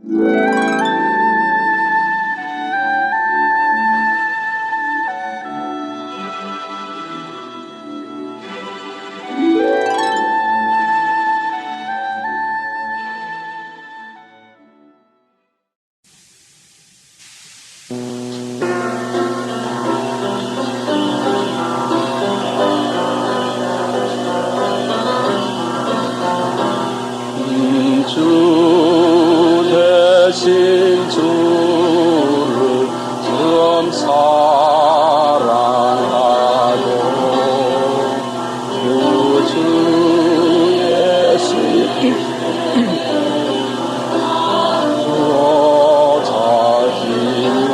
주 대신 주를 좀 사랑하고 주 예수 자기와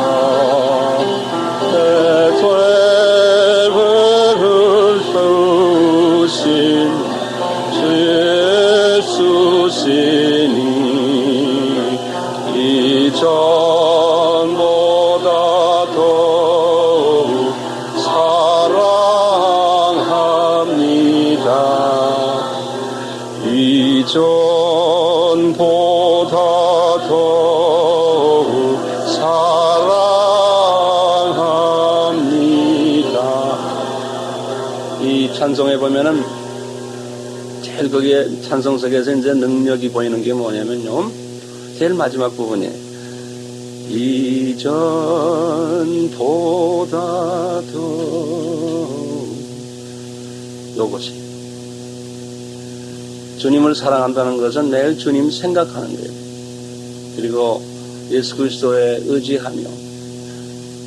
내 죄를 쓰신 주 예수시니 이전보다 더욱 사랑합니다. 이전보다 더욱 사랑합니다. 이 찬송에 보면은 제일 거기에 찬송석에서 이제 능력이 보이는 게 뭐냐면요, 제일 마지막 부분이에요. 이전보다 더 요것이 주님을 사랑한다는 것은 매일 주님 생각하는 거예요. 그리고 예수 그리스도에 의지하며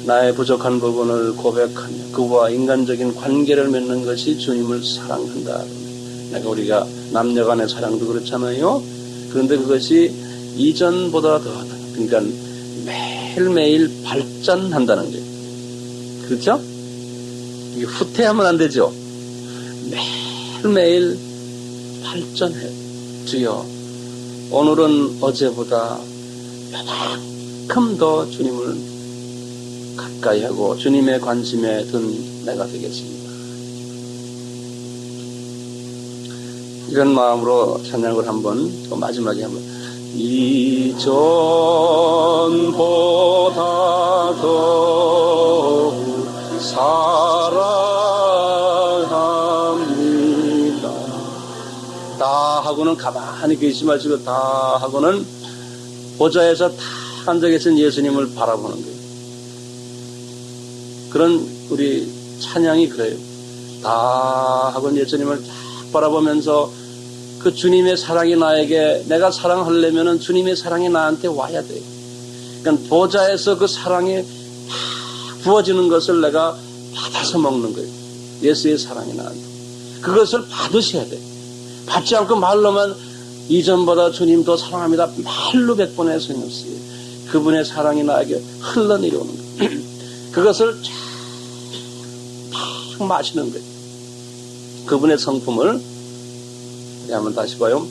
나의 부족한 부분을 고백하며 그와 인간적인 관계를 맺는 것이 주님을 사랑한다. 내가 우리가 남녀간의 사랑도 그렇잖아요. 그런데 그것이 이전보다 더 하다. 그러니까 매일매일 발전한다는 거예요. 그렇죠? 이게 후퇴하면 안 되죠. 매일매일 발전해요. 주여, 오늘은 어제보다 요만큼 더 주님을 가까이 하고 주님의 관심에 든 내가 되겠습니다. 이런 마음으로 찬양을 한번, 또 마지막에 한번, 이전보다 더 사랑합니다. 다 하고는 가만히 계시지 마시고, 다 하고는 보좌에서 다 앉아 계신 예수님을 바라보는 거예요. 그런 우리 찬양이 그래요. 다 하고는 예수님을 딱 바라보면서 그 주님의 사랑이 나에게, 내가 사랑하려면은 주님의 사랑이 나한테 와야 돼요. 그러니까 보좌에서 그 사랑이 부어지는 것을 내가 받아서 먹는 거예요. 예수의 사랑이 나한테. 그것을 받으셔야 돼요. 받지 않고 말로만 이전보다 주님 더 사랑합니다. 말로 100번의 소용없어요. 그분의 사랑이 나에게 흘러내려오는 거예요. 그것을 쫙 마시는 거예요. 그분의 성품을 한번 다시 봐요.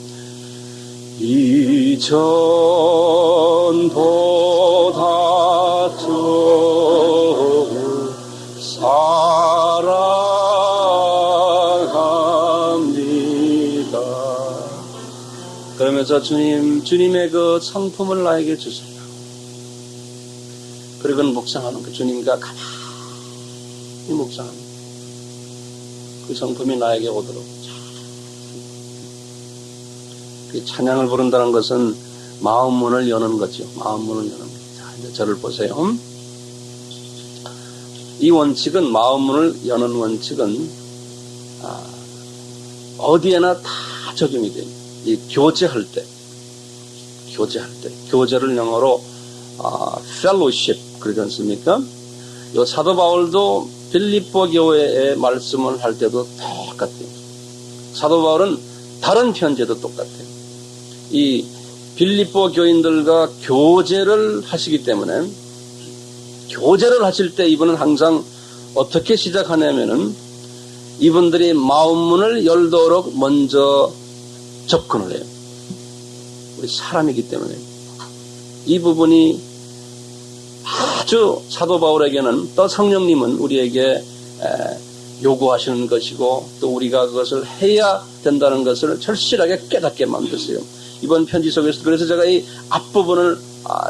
이전보다 더 사랑합니다. 그러면서 주님의 그 성품을 나에게 주세요. 그리고 묵상하는 거, 주님과 가만히 묵상하는 거. 그 성품이 나에게 오도록. 그 찬양을 부른다는 것은 마음 문을 여는 거죠. 마음 문을 여는 거죠. 자, 이제 저를 보세요. 이 원칙은, 마음 문을 여는 원칙은 어디에나 다 적용이 돼요. 이 교제할 때, 교제를 영어로 fellowship 그러지 않습니까? 요 사도 바울도 빌립보 교회의 말씀을 할 때도 똑같아요. 사도 바울은 다른 편지에도 똑같아요. 이 빌립보 교인들과 교제를 하시기 때문에, 교제를 하실 때 이분은 항상 어떻게 시작하냐면은 이분들이 마음문을 열도록 먼저 접근을 해요. 우리 사람이기 때문에 이 부분이 아주 사도 바울에게는, 또 성령님은 우리에게 요구하시는 것이고, 또 우리가 그것을 해야 된다는 것을 절실하게 깨닫게 만드세요. 이번 편지 속에서. 그래서 제가 이 앞부분을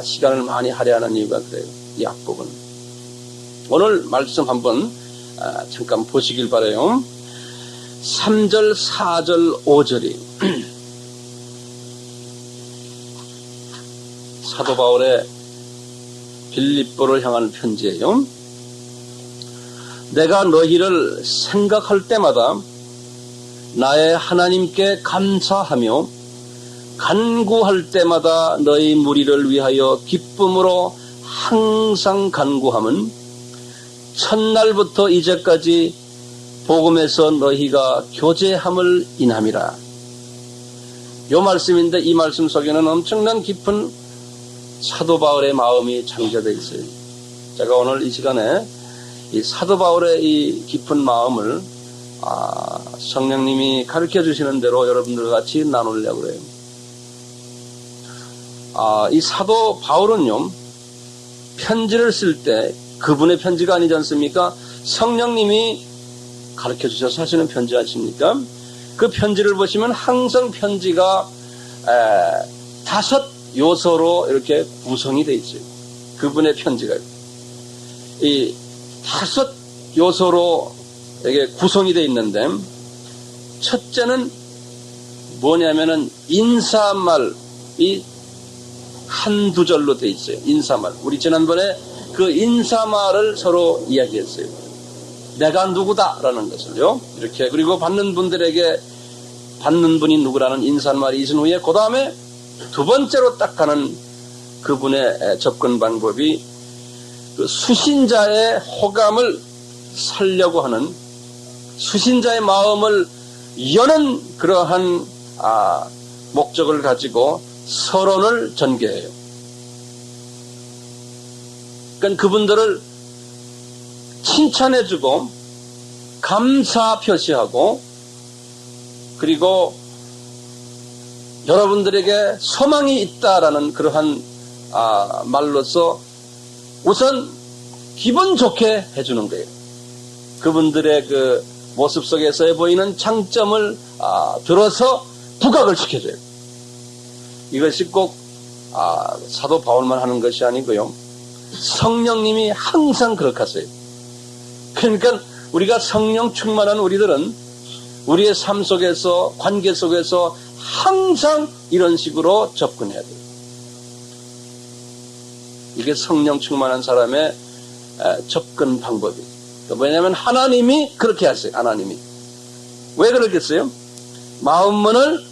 시간을 많이 할애하는 이유가 그래요. 이 앞부분. 오늘 말씀 한번 잠깐 보시길 바라요. 3절, 4절, 5절이 사도 바울의 빌립보를 향한 편지예요. 내가 너희를 생각할 때마다 나의 하나님께 감사하며 간구할 때마다 너희 무리를 위하여 기쁨으로 항상 간구함은 첫날부터 이제까지 복음에서 너희가 교제함을 인함이라. 요 말씀인데 이 말씀 속에는 엄청난 깊은 사도 바울의 마음이 잠겨져 있어요. 제가 오늘 이 시간에 이 사도 바울의 이 깊은 마음을 성령님이 가르쳐 주시는 대로 여러분들과 같이 나누려고 그래요. 이 사도 바울은요, 편지를 쓸 때 그분의 편지가 아니지 않습니까? 성령님이 가르쳐 주셔서 하시는 편지 아십니까? 그 편지를 보시면 항상 편지가 5 요소로 이렇게 구성이 되어 있어요. 그분의 편지가. 이 5 요소로 이게 구성이 되어 있는데, 첫째는 뭐냐면은 인사말이 한두 절로 되어 있어요. 인사말. 우리 지난번에 그 인사말을 서로 이야기했어요. 내가 누구다라는 것을요. 이렇게. 그리고 받는 분들에게 받는 분이 누구라는 인사말이 있은 후에 그 다음에 두 번째로 딱 가는 그분의 접근 방법이 그 수신자의 호감을 살려고 하는, 수신자의 마음을 여는 그러한 목적을 가지고 서론을 전개해요. 그러니까 그분들을 칭찬해주고 감사 표시하고, 그리고 여러분들에게 소망이 있다라는 그러한 말로서 우선 기분 좋게 해주는 거예요. 그분들의 그 모습 속에서 보이는 장점을 들어서 부각을 시켜줘요. 이것이 꼭 사도 바울만 하는 것이 아니고요. 성령님이 항상 그렇게 하세요. 그러니까 우리가 성령 충만한 우리들은 우리의 삶 속에서, 관계 속에서 항상 이런 식으로 접근해야 돼요. 이게 성령 충만한 사람의 접근 방법이에요. 왜냐하면 하나님이 그렇게 하세요. 하나님이. 왜 그렇겠어요? 마음문을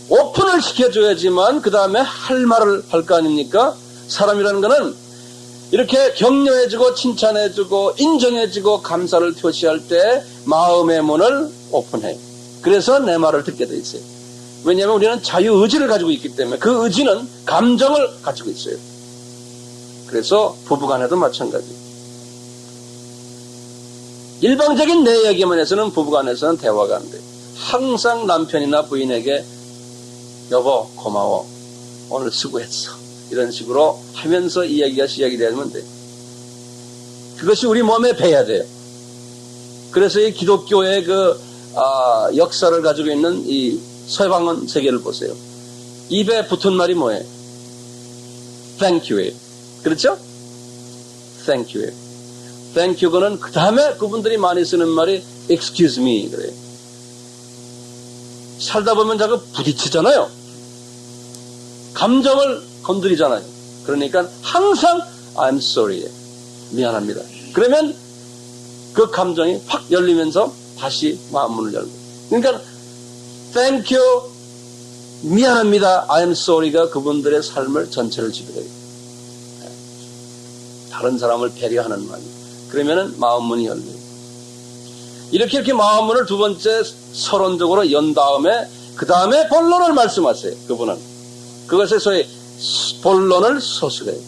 오픈을 시켜줘야지만 그 다음에 할 말을 할 거 아닙니까? 사람이라는 거는 이렇게 격려해주고 칭찬해주고 인정해주고 감사를 표시할 때 마음의 문을 오픈해요. 그래서 내 말을 듣게 돼 있어요. 왜냐하면 우리는 자유의지를 가지고 있기 때문에 그 의지는 감정을 가지고 있어요. 그래서 부부간에도 마찬가지. 일방적인 내 얘기만 해서는 부부간에서는 대화가 안 돼요. 항상 남편이나 부인에게 여보 고마워, 오늘 수고했어, 이런 식으로 하면서 이야기가 시작이 되면 돼요. 그것이 우리 몸에 배야 돼요. 그래서 이 기독교의 그 역사를 가지고 있는 이 서방은 세계를 보세요. 입에 붙은 말이 뭐예요? Thank you예요. 그렇죠? Thank you예요. Thank you는 그 다음에 그분들이 많이 쓰는 말이 Excuse me 그래요. 살다 보면 자꾸 부딪히잖아요. 감정을 건드리잖아요. 그러니까 항상 I'm sorry, 미안합니다. 그러면 그 감정이 확 열리면서 다시 마음문을 열고. 그러니까 Thank you, 미안합니다, I'm sorry가 그분들의 삶을 전체를 지배해요. 다른 사람을 배려하는 말. 그러면은 마음문이 열려요. 이렇게 마음문을 두 번째 서론적으로 연 다음에 그 다음에 본론을 말씀하세요. 그분은 그것에 소위 본론을 서술해요.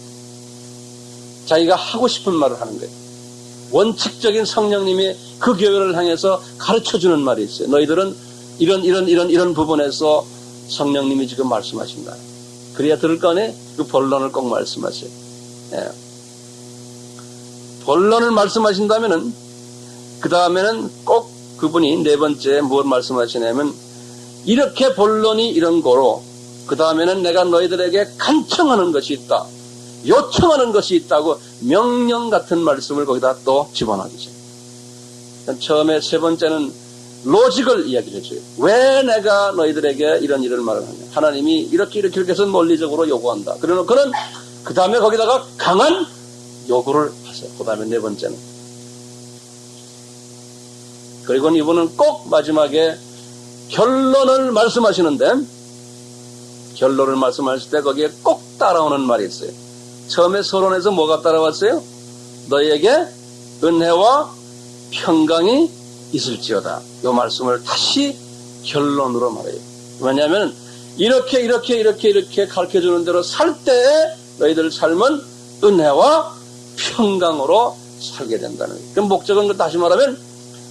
자기가 하고 싶은 말을 하는 거예요. 원칙적인 성령님이 그 교회를 향해서 가르쳐주는 말이 있어요. 너희들은 이런 부분에서 성령님이 지금 말씀하신다. 그래야 들을 거 아니에요? 그 본론을 꼭 말씀하세요. 예. 본론을 말씀하신다면은 그 다음에는 꼭 그분이 네 번째 뭘 말씀하시냐면 이렇게 본론이 이런 거로 그 다음에는 내가 너희들에게 간청하는 것이 있다. 요청하는 것이 있다고 명령 같은 말씀을 거기다 또 집어넣어주세요. 처음에 세 번째는 로직을 이야기를 해줘요. 왜 내가 너희들에게 이런 일을 말을 하냐. 하나님이 이렇게 해서 논리적으로 요구한다. 그러고는 그 다음에 거기다가 강한 요구를 하세요. 그 다음에 네 번째는. 그리고 이분은 꼭 마지막에 결론을 말씀하시는데 결론을 말씀하실 때 거기에 꼭 따라오는 말이 있어요. 처음에 서론에서 뭐가 따라왔어요? 너희에게 은혜와 평강이 있을지어다. 이 말씀을 다시 결론으로 말해요. 왜냐하면 이렇게 가르쳐주는 대로 살 때에 너희들 삶은 은혜와 평강으로 살게 된다는 거예요. 그 목적은 다시 말하면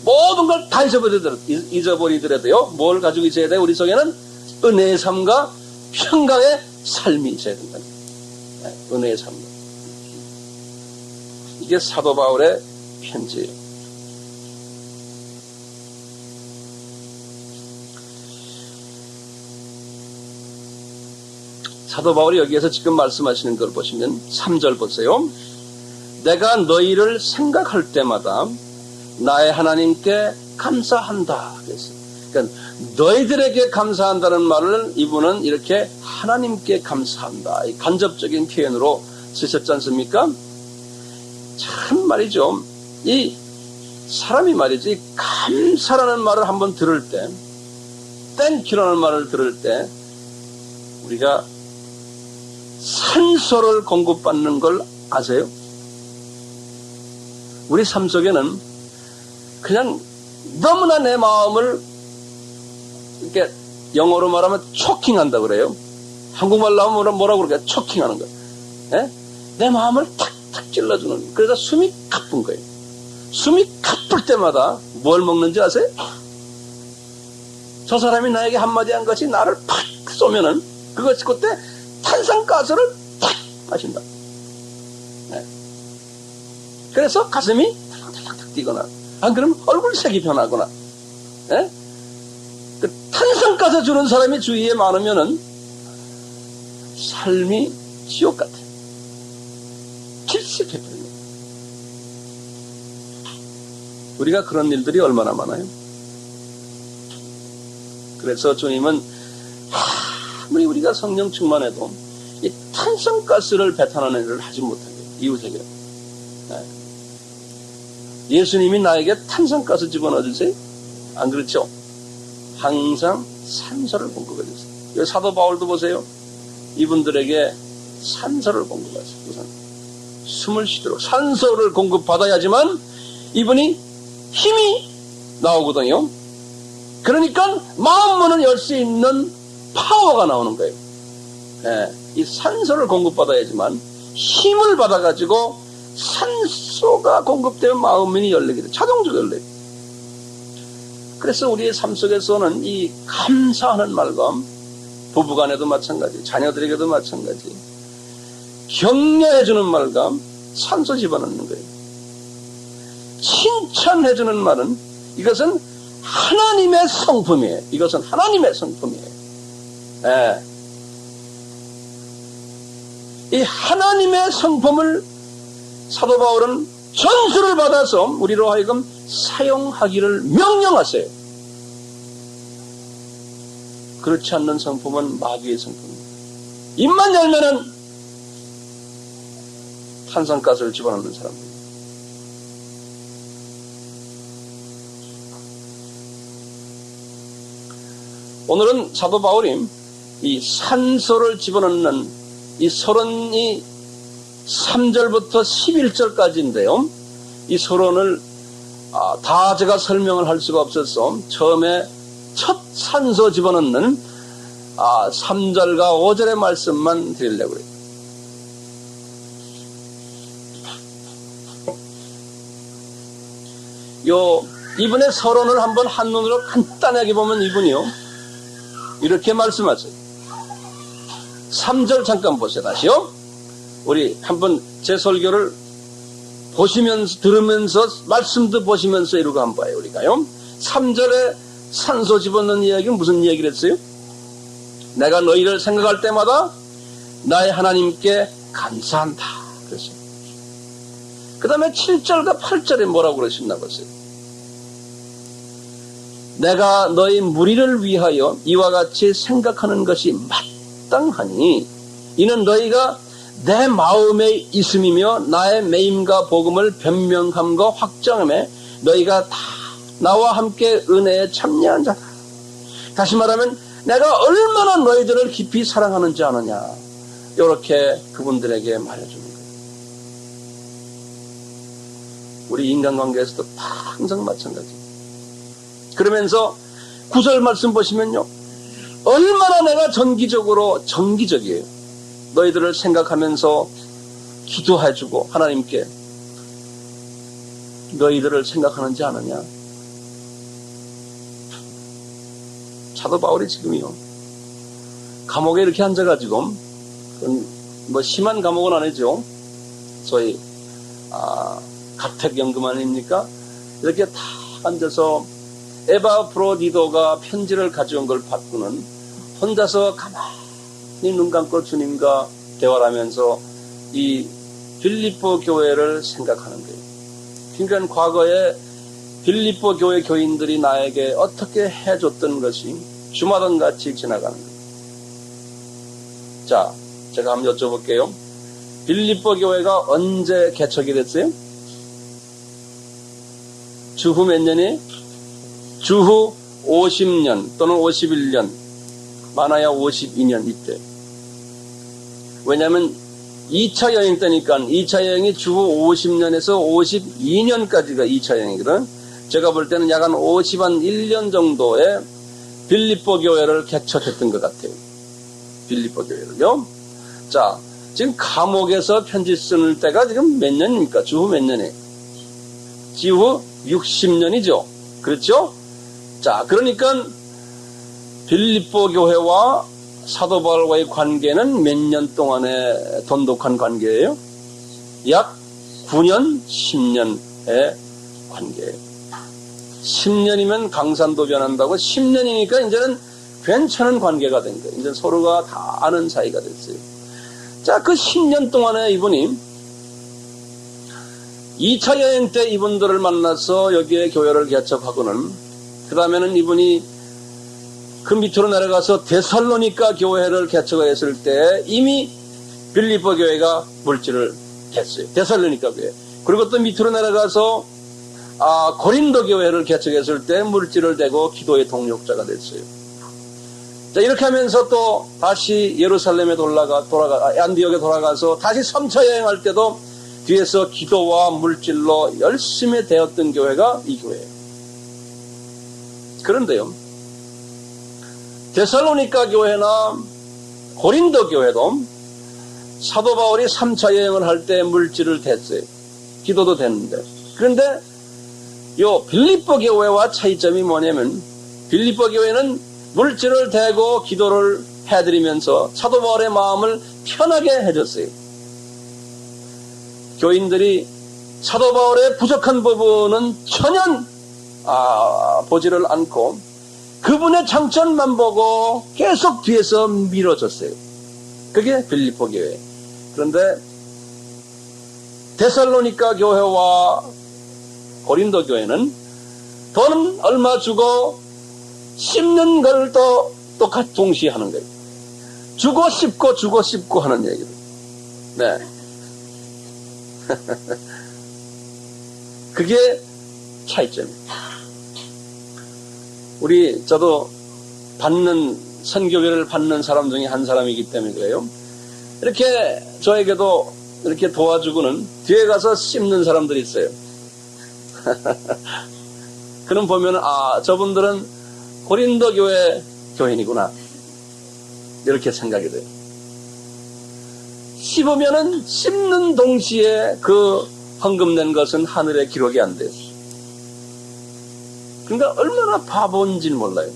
모든 걸 다 잊어버리더라도요. 뭘 가지고 있어야 돼요? 우리 속에는 은혜의 삶과 평강의 삶이 있어야 된다는 거예요. 네, 은혜의 삶. 이게 사도 바울의 편지예요. 사도 바울이 여기에서 지금 말씀하시는 걸 보시면 3절 보세요. 내가 너희를 생각할 때마다 나의 하나님께 감사한다. 그랬어요. 그러니까 너희들에게 감사한다는 말을 이분은 이렇게 하나님께 감사한다. 이 간접적인 표현으로 쓰셨지 않습니까? 참 말이죠. 이 사람이 말이지 감사라는 말을 한번 들을 때, 땡큐라는 말을 들을 때 우리가 산소를 공급받는 걸 아세요? 우리 삶 속에는 그냥 너무나 내 마음을 이렇게 영어로 말하면 초킹한다 그래요. 한국말로 하면 뭐라고 그럴까요? 초킹하는 거. 예? 내 마음을 탁탁 찔러주는. 그래서 숨이 가쁜 거예요. 숨이 가쁠 때마다 뭘 먹는지 아세요? 저 사람이 나에게 한마디 한 것이 나를 팍 쏘면은 그것이 그때 탄산가스를 탁 마신다. 네. 그래서 가슴이 탁탁탁 뛰거나, 안 그러면 얼굴색이 변하거나, 네? 그 탄산가스 주는 사람이 주위에 많으면은 삶이 지옥 같아. 질색해버립니다. 우리가 그런 일들이 얼마나 많아요? 그래서 주님은 아무리 우리가 성령 충만해도 이 탄산가스를 배탄하는 일을 하지 못하게 이웃에게. 네. 예수님이 나에게 탄산가스 집어넣어주세요? 안 그렇죠? 항상 산소를 공급해주세요. 여기 사도 바울도 보세요. 이분들에게 산소를 공급하세요. 우선 숨을 쉬도록 산소를 공급받아야지만 이분이 힘이 나오거든요. 그러니까 마음문을 열 수 있는 파워가 나오는 거예요. 네. 이 산소를 공급받아야지만 힘을 받아가지고 산소가 공급되면 마음문이 열리게 돼. 자동적으로 열려요. 그래서 우리의 삶 속에서는 이 감사하는 말과 부부간에도 마찬가지, 자녀들에게도 마찬가지, 격려해주는 말과 산소 집어넣는 거예요. 칭찬해주는 말은 이것은 하나님의 성품이에요. 이것은 하나님의 성품이에요. 네. 이 하나님의 성품을 사도 바울은 전수를 받아서 우리로 하여금 사용하기를 명령하세요. 그렇지 않는 성품은 마귀의 성품입니다. 입만 열면은 탄산가스를 집어넣는 사람입니다. 오늘은 사도 바울이 이 산소를 집어넣는 이 서론이 3절부터 11절까지인데요. 이 서론을 다 제가 설명을 할 수가 없어서 처음에 첫 산소 집어넣는 3절과 5절의 말씀만 드리려고 해요. 이분의 서론을 한번 한눈으로 간단하게 보면 이분이요, 이렇게 말씀하세요. 3절 잠깐 보세요. 다시요. 우리 한번 제 설교를 보시면서, 들으면서, 말씀도 보시면서 이러고 한번 봐요. 우리가요. 3절에 산소 집어넣는 이야기는 무슨 이야기를 했어요? 내가 너희를 생각할 때마다 나의 하나님께 감사한다 그랬어요. 그 다음에 7절과 8절에 뭐라고 그러셨나 보세요. 내가 너희 무리를 위하여 이와 같이 생각하는 것이 마땅하니 이는 너희가 내 마음에 있음이며 나의 매임과 복음을 변명함과 확정함에 너희가 다 나와 함께 은혜에 참여한 자다. 다시 말하면 내가 얼마나 너희들을 깊이 사랑하는지 아느냐. 이렇게 그분들에게 말해주는 거예요. 우리 인간관계에서도 다 항상 마찬가지예요. 그러면서 9절 말씀 보시면요. 얼마나 내가 정기적이에요. 너희들을 생각하면서 기도해주고 하나님께 너희들을 생각하는지 아느냐. 사도 바울이 지금요. 감옥에 이렇게 앉아가지고 뭐 심한 감옥은 아니죠. 소위 가택연금 아닙니까? 이렇게 다 앉아서 에바프로디도가 편지를 가져온 걸 받고는 혼자서 가만히 눈 감고 주님과 대화를 하면서 이 빌립보 교회를 생각하는 거예요. 그러니까 과거에 빌립보 교회 교인들이 나에게 어떻게 해줬던 것이 주마등같이 지나가는 거예요. 자, 제가 한번 여쭤볼게요. 빌립보 교회가 언제 개척이 됐어요? 주후 몇 년이? 주후 50년 또는 51년, 많아야 52년 이때. 왜냐하면 2차 여행 때니까 2차 여행이 주후 50년에서 52년까지가 2차 여행이거든. 제가 볼 때는 약 한 51년 정도에 빌립보 교회를 개척했던 것 같아요. 빌립보 교회를요. 자, 지금 감옥에서 편지 쓰는 때가 지금 몇 년입니까? 주후 몇 년이에요? 주후 60년이죠. 그렇죠? 자, 그러니까 빌립보 교회와 사도 바울과의 관계는 몇 년 동안의 돈독한 관계예요? 약 9년, 10년의 관계예요. 10년이면 강산도 변한다고 10년이니까 이제는 괜찮은 관계가 된 거예요. 이제 서로가 다 아는 사이가 됐어요. 자, 그 10년 동안에 이분이 2차 여행 때 이분들을 만나서 여기에 교회를 개척하고는 그 다음에는 이분이 그 밑으로 내려가서 데살로니가 교회를 개척했을 때 이미 빌립보 교회가 물질을 했어요. 데살로니가 교회. 그리고 또 밑으로 내려가서 고린도 교회를 개척했을 때 물질을 대고 기도의 동력자가 됐어요. 자, 이렇게 하면서 또 다시 예루살렘에 안디옥에 돌아가서 다시 3차 여행할 때도 뒤에서 기도와 물질로 열심히 되었던 교회가 이 교회예요. 그런데요, 데살로니가 교회나 고린도 교회도 사도 바울이 3차 여행을 할 때 물질을 댔어요. 기도도 됐는데. 그런데 요 빌립보 교회와 차이점이 뭐냐면 빌립보 교회는 물질을 대고 기도를 해드리면서 사도 바울의 마음을 편하게 해줬어요. 교인들이 사도 바울의 부족한 부분은 전혀 보지를 않고 그분의 장점만 보고 계속 뒤에서 밀어줬어요. 그게 빌립보 교회. 그런데 데살로니가 교회와 고린도 교회는 돈 얼마 주고 씹는 걸 또 똑같이 동시에 하는 거예요. 주고 씹고 하는 얘기를. 네. 그게 차이점이에요. 저도 선교비를 받는 사람 중에 한 사람이기 때문에 그래요. 이렇게 저에게도 이렇게 도와주고는 뒤에 가서 씹는 사람들이 있어요. 그럼 보면 저분들은 고린도 교회 교인이구나 이렇게 생각이 돼요. 씹으면은 씹는 동시에 그 헌금 낸 것은 하늘에 기록이 안 돼요. 그러니까 얼마나 바본지는 몰라요.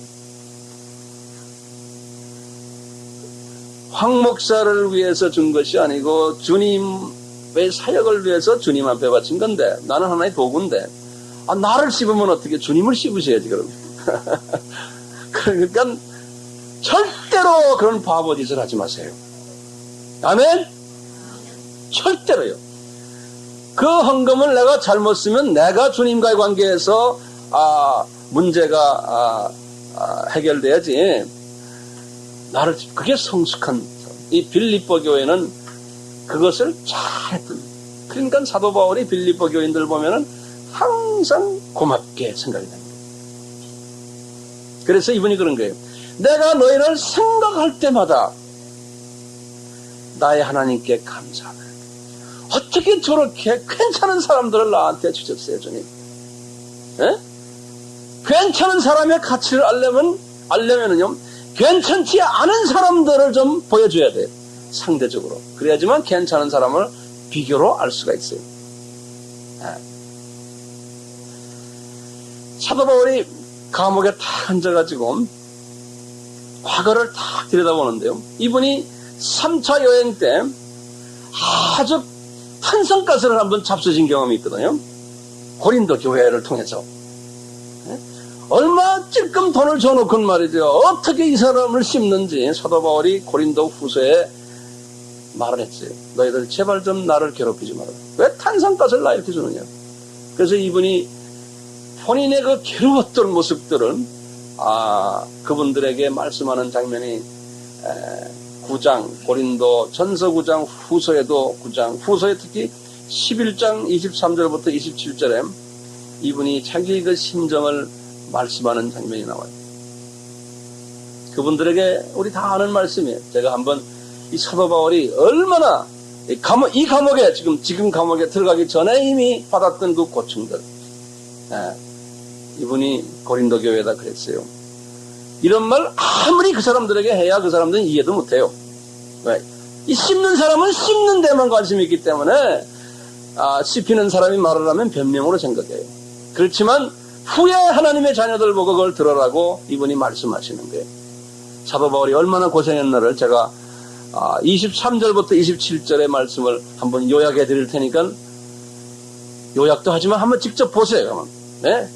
황 목사를 위해서 준 것이 아니고 주님의 사역을 위해서 주님 앞에 바친 건데 나는 하나의 도구인데 나를 씹으면 어떻게 주님을 씹으셔야지 그럼. 그러니까 절대로 그런 바보 짓을 하지 마세요. 아멘? 절대로요. 그 헌금을 내가 잘못 쓰면 내가 주님과의 관계에서 문제가 해결돼야지. 그게 성숙한 이 빌립보 교회는 그것을 잘했던. 그러니까 사도 바울이 빌립보 교인들 보면은 항상 고맙게 생각이 됩니다. 그래서 이분이 그런 거예요. 내가 너희를 생각할 때마다 나의 하나님께 감사하네. 어떻게 저렇게 괜찮은 사람들을 나한테 주셨어요, 주님? 에? 괜찮은 사람의 가치를 알려면은요, 괜찮지 않은 사람들을 좀 보여줘야 돼요. 상대적으로. 그래야지만 괜찮은 사람을 비교로 알 수가 있어요. 사도 바울이 감옥에 탁 앉아가지고 과거를 탁 들여다보는데요. 이분이 3차 여행 때 아주 탄성가스를 한번 잡수신 경험이 있거든요. 고린도 교회를 통해서. 얼마 찔끔 돈을 줘놓고 말이죠. 어떻게 이 사람을 씹는지 사도 바울이 고린도 후서에 말을 했어요. 너희들 제발 좀 나를 괴롭히지 마라. 왜 탄산가스를 나 이렇게 주느냐. 그래서 이분이 본인의 그 괴로웠던 모습들을 그분들에게 말씀하는 장면이 9장 고린도 전서 9장 후서에도 9장 후서에 특히 11장 23절부터 27절에 이분이 자기의 그 심정을 말씀하는 장면이 나와요. 그분들에게 우리 다 아는 말씀이에요. 제가 한번 이 사도 바울이 얼마나 이 감옥에 지금 감옥에 들어가기 전에 이미 받았던 그 고충들, 이분이 고린도 교회에다 그랬어요. 이런 말 아무리 그 사람들에게 해야 그 사람들은 이해도 못해요. 왜? 이 씹는 사람은 씹는 데만 관심이 있기 때문에 씹히는 사람이 말을 하면 변명으로 생각해요. 그렇지만 후에 하나님의 자녀들 보고 그걸 들으라고 이분이 말씀하시는 거예요. 사도 바울이 얼마나 고생했나를 제가 23절부터 27절의 말씀을 한번 요약해 드릴 테니까 요약도 하지만 한번 직접 보세요. 한번. 네?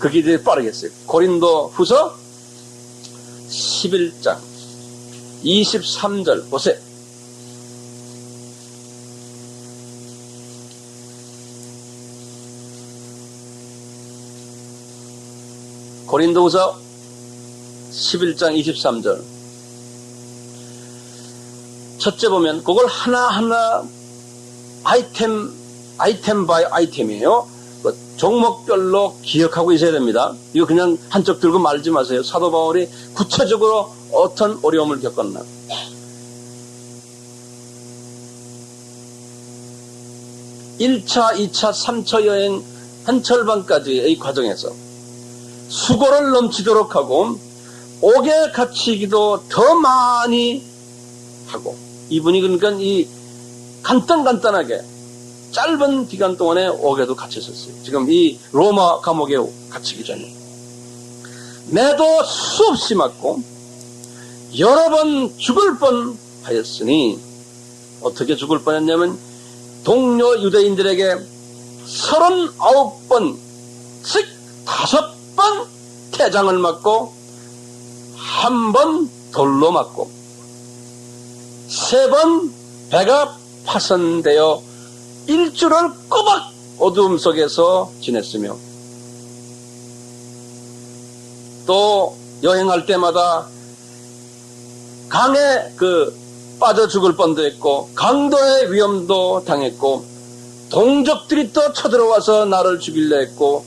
그게 제일 빠르겠어요. 고린도 후서 11장 23절 보세요. 고린도후서 11장 23절. 첫째 보면 그걸 하나하나 아이템 바이 아이템이에요. 종목별로 기억하고 있어야 됩니다. 이거 그냥 한쪽 들고 말지 마세요. 사도 바울이 구체적으로 어떤 어려움을 겪었나. (1차) (2차) (3차) 여행 한 철반까지의 과정에서 수고를 넘치도록 하고 옥에 갇히기도 더 많이 하고, 이분이 그러니까 이 간단하게 짧은 기간 동안에 옥에도 갇혔었어요. 지금 이 로마 감옥에 갇히기 전에 매도 수없이 맞고 여러 번 죽을 뻔하였으니, 어떻게 죽을 뻔했냐면 동료 유대인들에게 39번 즉 5번 태장을 맞고 1번 돌로 맞고 3번 배가 파손되어 일주를 꼬박 어두움 속에서 지냈으며, 또 여행할 때마다 강에 빠져 죽을 뻔도 했고 강도의 위험도 당했고 동족들이 또 쳐들어와서 나를 죽이려 했고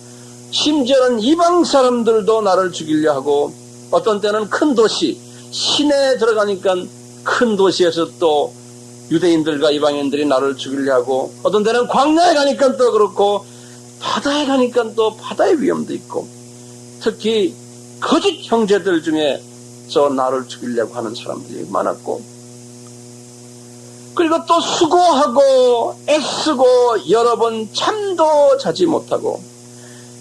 심지어는 이방 사람들도 나를 죽이려 하고, 어떤 때는 큰 도시 시내에 들어가니까 큰 도시에서 또 유대인들과 이방인들이 나를 죽이려 하고, 어떤 때는 광야에 가니까 또 그렇고 바다에 가니까 또 바다의 위험도 있고, 특히 거짓 형제들 중에서 나를 죽이려고 하는 사람들이 많았고, 그리고 또 수고하고 애쓰고 여러 번 잠도 자지 못하고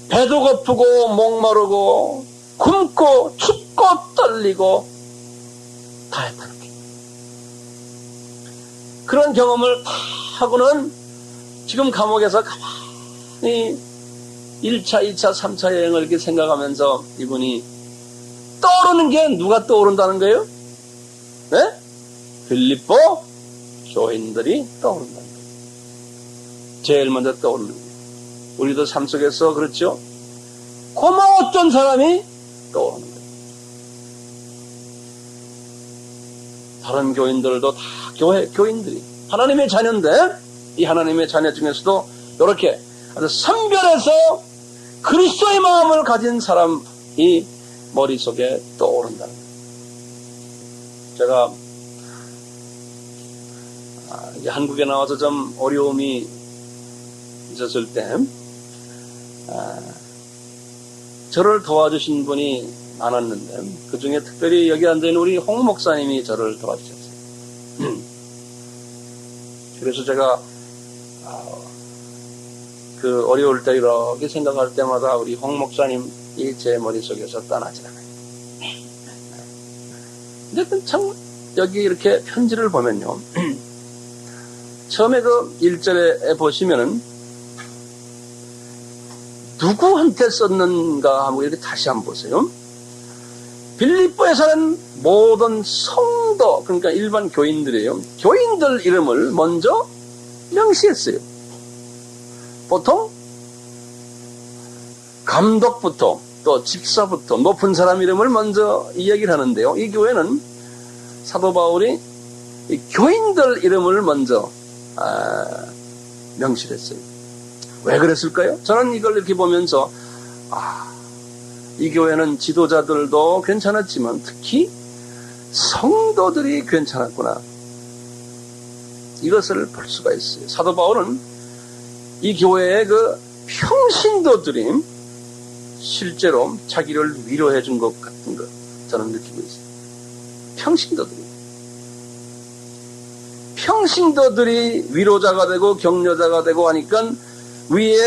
배도 고프고 목마르고 굶고 춥고 떨리고 다 했다는 거예요. 그런 경험을 다 하고는 지금 감옥에서 가만히 1차, 2차, 3차 여행을 이렇게 생각하면서 이분이 떠오르는 게 누가 떠오른다는 거예요? 네? 빌립보 교인들이 떠오른다는 거예요. 제일 먼저 떠오르는 거예요. 우리도 삶 속에서 그렇죠? 고마웠던 사람이 떠오르는 거예요. 다른 교인들도 다 교인들이 하나님의 자녀인데 이 하나님의 자녀 중에서도 이렇게 아주 선별해서 그리스도의 마음을 가진 사람이 머릿속에 떠오른다는 거예요. 제가 한국에 나와서 좀 어려움이 있었을 때 저를 도와주신 분이 많았는데 그 중에 특별히 여기 앉아있는 우리 홍 목사님이 저를 도와주셨어요. 그래서 제가 그 어려울 때 이렇게 생각할 때마다 우리 홍 목사님이 제 머릿속에서 떠나지 않아요. 근데 참 여기 이렇게 편지를 보면요. 처음에 그 1절에 보시면은 누구한테 썼는가 하고 이렇게 다시 한번 보세요. 빌립보에 사는 모든 성도, 그러니까 일반 교인들이에요. 교인들 이름을 먼저 명시했어요. 보통 감독부터 또 집사부터 높은 사람 이름을 먼저 이야기를 하는데요. 이 교회는 사도 바울이 이 교인들 이름을 먼저 명시를 했어요. 왜 그랬을까요? 저는 이걸 이렇게 보면서 이 교회는 지도자들도 괜찮았지만 특히 성도들이 괜찮았구나. 이것을 볼 수가 있어요. 사도 바울은 이 교회의 그 평신도들이 실제로 자기를 위로해 준 것 같은 것 저는 느끼고 있어요. 평신도들이 위로자가 되고 격려자가 되고 하니까 위에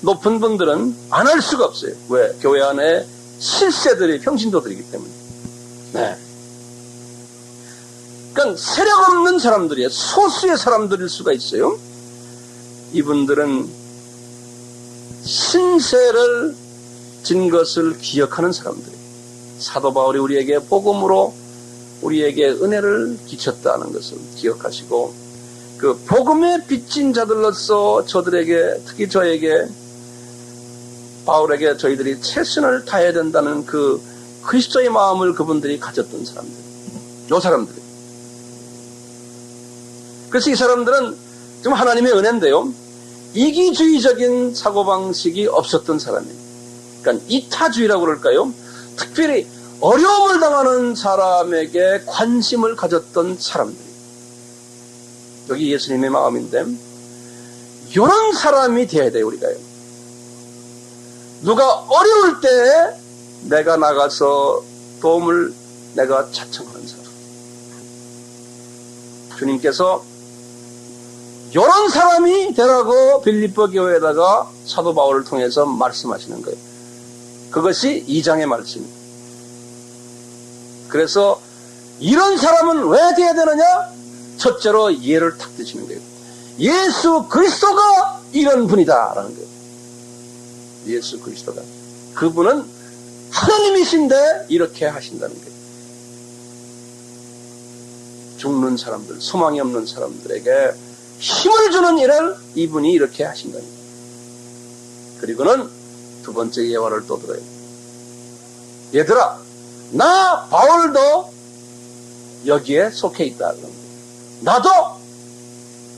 높은 분들은 안 할 수가 없어요. 왜? 교회 안에 실세들이 평신도들이기 때문에. 네. 그러니까 세력 없는 사람들이에요. 소수의 사람들일 수가 있어요. 이분들은 신세를 진 것을 기억하는 사람들이에요. 사도 바울이 우리에게 복음으로 우리에게 은혜를 끼쳤다는 것을 기억하시고 그 복음에 빚진 자들로서 저들에게 특히 저에게 바울에게 저희들이 최선을 다해야 된다는 그 그리스도의 마음을 그분들이 가졌던 사람들. 요 사람들이. 그래서 이 사람들은 좀 하나님의 은혜인데요. 이기주의적인 사고방식이 없었던 사람이에요. 그러니까 이타주의라고 그럴까요? 특별히 어려움을 당하는 사람에게 관심을 가졌던 사람들. 여기 예수님의 마음인데 이런 사람이 돼야 돼요. 우리가요. 누가 어려울 때 내가 나가서 도움을 내가 자청하는 사람. 주님께서 이런 사람이 되라고 빌립보 교회에다가 사도 바울을 통해서 말씀하시는 거예요. 그것이 2장의 말씀입니다. 그래서 이런 사람은 왜 돼야 되느냐? 첫째로 예를 탁 드시는 거예요. 예수 그리스도가 이런 분이다라는 거예요. 예수 그리스도가. 그분은 하나님이신데 이렇게 하신다는 거예요. 죽는 사람들, 소망이 없는 사람들에게 힘을 주는 일을 이분이 이렇게 하신다는 거예요. 그리고는 두 번째 예화를 또 들어요. 얘들아, 나 바울도 여기에 속해 있다. 나도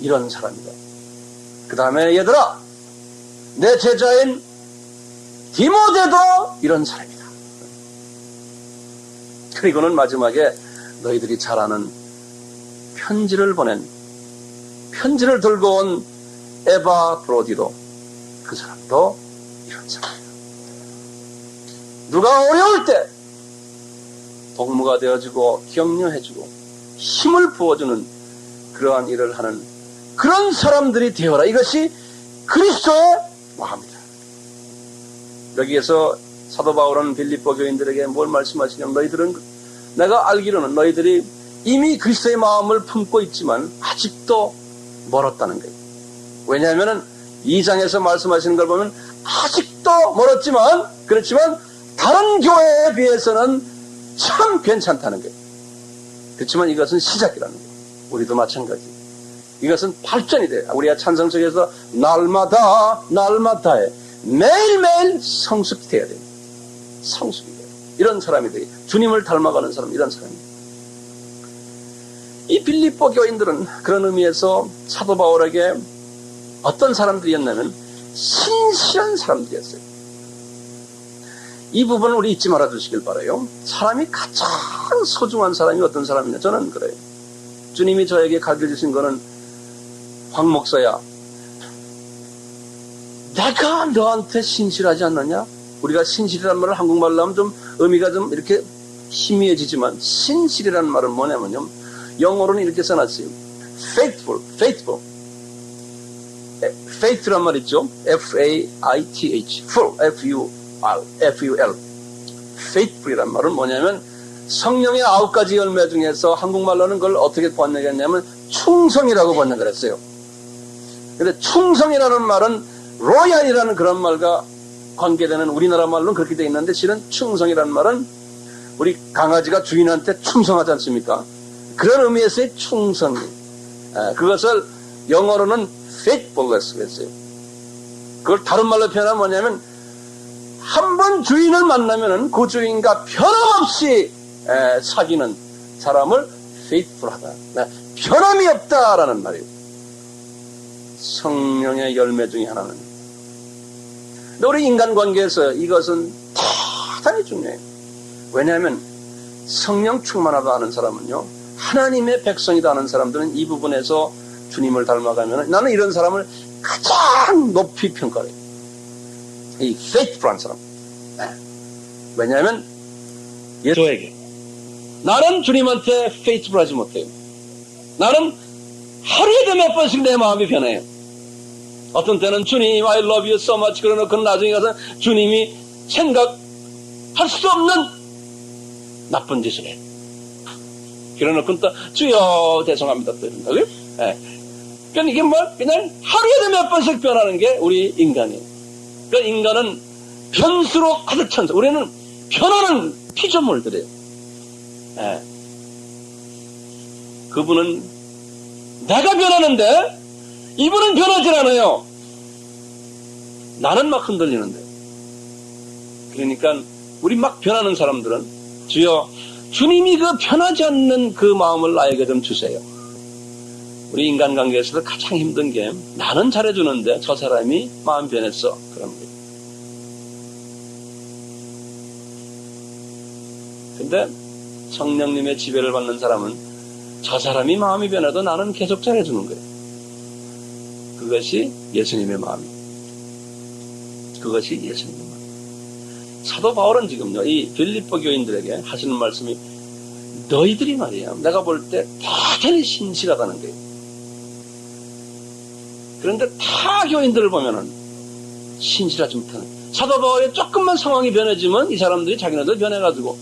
이런 사람이다. 그 다음에 얘들아, 내 제자인 디모데도 이런 사람이다. 그리고는 마지막에 너희들이 잘 아는 편지를 들고 온 에바브로디도 그 사람도 이런 사람이다. 누가 어려울 때 동무가 되어주고 격려해주고 힘을 부어주는 그러한 일을 하는 그런 사람들이 되어라. 이것이 그리스도의 마음이다. 여기에서 사도 바울은 빌립보 교인들에게 뭘 말씀하시냐면 너희들은 내가 알기로는 너희들이 이미 그리스도의 마음을 품고 있지만 아직도 멀었다는 거예요. 왜냐하면 2장에서 말씀하시는 걸 보면 아직도 멀었지만, 그렇지만 다른 교회에 비해서는 참 괜찮다는 거예요. 그렇지만 이것은 시작이라는 거예요. 우리도 마찬가지. 이것은 발전이 돼요. 우리가 찬송 속에서 날마다에 매일매일 성숙이 돼야 돼요. 성숙이 돼요. 이런 사람이 돼요. 주님을 닮아가는 사람, 이런 사람이에요. 이 빌립보 교인들은 그런 의미에서 사도 바울에게 어떤 사람들이었냐면 신실한 사람들이었어요. 이 부분을 우리 잊지 말아 주시길 바라요. 사람이 가장 소중한 사람이 어떤 사람이냐? 저는 그래요. 주님이 저에게 가르쳐주신 거는, 황 목사야, 내가 너한테 신실하지 않느냐? 우리가 신실이라는 말을 한국말로 하면 좀 의미가 좀 이렇게 희미해지지만, 신실이라는 말은 뭐냐면요, 영어로는 이렇게 써놨어요. faithful. faith란 말 있죠? F-A-I-T-H. full. F-U-L. faithful이란 말은 뭐냐면, 성령의 9가지 열매 중에서 한국말로는 그걸 어떻게 번역했냐면 충성이라고 번역을 했어요. 근데 충성이라는 말은 로얄이라는 그런 말과 관계되는 우리나라 말로는 그렇게 되어 있는데, 실은 충성이라는 말은 우리 강아지가 주인한테 충성하지 않습니까? 그런 의미에서의 충성이, 그것을 영어로는 faithfulness 했어요. 그걸 다른 말로 표현하면 뭐냐면, 한 번 주인을 만나면은 그 주인과 변함없이 사귀는 사람을 faithful하다, 변함이 없다라는 말이에요. 성령의 열매 중에 하나는. 근데 우리 인간관계에서 이것은 대단히 중요해요. 왜냐하면 성령 충만하다 하는 사람은요, 하나님의 백성이다 하는 사람들은 이 부분에서 주님을 닮아가면, 나는 이런 사람을 가장 높이 평가해요. 이 faithful한 사람. 왜냐하면 저에게, 나는 주님한테 faithful하지 못해요. 나는 하루에도 몇 번씩 내 마음이 변해요. 어떤 때는 주님 I love you so much 그러놓고 나중에 가서 주님이 생각할 수 없는 나쁜 짓을 해요. 그러놓고 또 주여 죄송합니다 또 이런다고요. 그러니까 이게 뭐 그냥 하루에도 몇 번씩 변하는 게 우리 인간이에요. 그러니까 인간은 변수로 가득 찬, 우리는 변하는 피조물들이에요. 그분은 내가 변하는데 이분은 변하지 않아요. 나는 막 흔들리는데. 그러니까 우리 막 변하는 사람들은 주여 주님이 그 변하지 않는 그 마음을 나에게 좀 주세요. 우리 인간관계에서도 가장 힘든 게 나는 잘해주는데 저 사람이 마음 변했어. 그런 거예요. 근데 성령님의 지배를 받는 사람은 저 사람이 마음이 변해도 나는 계속 잘해주는 거예요. 그것이 예수님의 마음이에요. 그것이 예수님의 마음. 사도 바울은 지금요, 이 빌립보 교인들에게 하시는 말씀이 너희들이 말이야, 내가 볼 때 대단히 신실하다는 거예요. 그런데 타 교인들을 보면은 신실하지 못하는, 사도 바울이 조금만 상황이 변해지면 이 사람들이 자기네들 변해가지고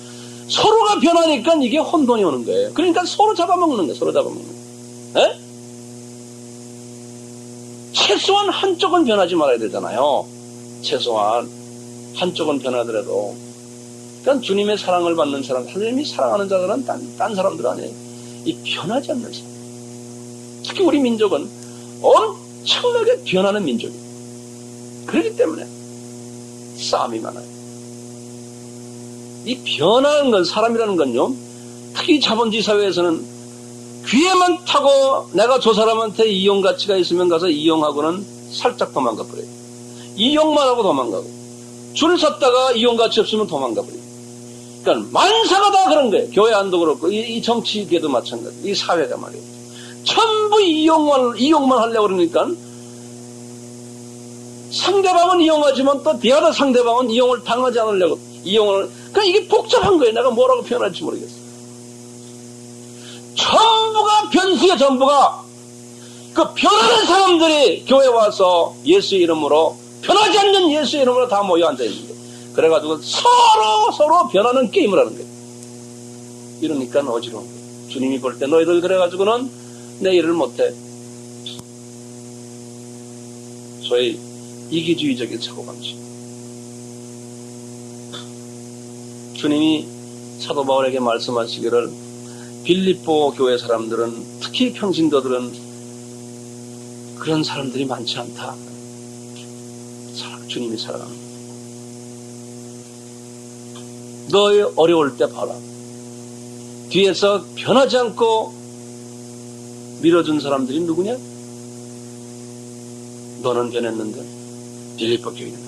서로가 변하니까 이게 혼돈이 오는 거예요. 그러니까 서로 잡아먹는 거예요. 서로 잡아먹는 거예요. 에? 최소한 한쪽은 변하지 말아야 되잖아요. 최소한 한쪽은 변하더라도. 그러니까 주님의 사랑을 받는 사람, 하나님이 사랑하는 자들은 딴 사람들 아니에요. 이 변하지 않는 사람. 특히 우리 민족은 엄청나게 변하는 민족이에요. 그렇기 때문에 싸움이 많아요. 이 변하는 건, 사람이라는 건요, 특히 자본주의 사회에서는 귀에만 타고 내가 저 사람한테 이용 가치가 있으면 가서 이용하고는 살짝 도망가 버려요. 이용만 하고 도망가고, 줄 섰다가 이용 가치 없으면 도망가 버려요. 그러니까 만사가 다 그런 거예요. 교회 안도 그렇고 이 정치계도 마찬가지. 이 사회가 말이에요. 전부 이용만 하려고 그러니까 상대방은 이용하지만 또 대하다 상대방은 이용을 당하지 않으려고 이용을. 그러니까 이게 복잡한 거예요. 내가 뭐라고 표현할지 모르겠어요. 전부가 변수의 전부가 그 변하는 사람들이 교회 와서 예수의 이름으로, 변하지 않는 예수의 이름으로 다 모여 앉아 있는 거예요. 그래가지고 서로 변하는 게임을 하는 거예요. 이러니까 어지러운 거예요. 주님이 볼 때 너희들 그래가지고는 내 일을 못해. 소위 이기주의적인 사고방식. 주님이 사도 바울에게 말씀하시기를 빌립보 교회 사람들은, 특히 평신도들은 그런 사람들이 많지 않다. 주님이 사랑합니다. 너의 어려울 때 봐라. 뒤에서 변하지 않고 밀어준 사람들이 누구냐? 너는 변했는데 빌립보 교회는.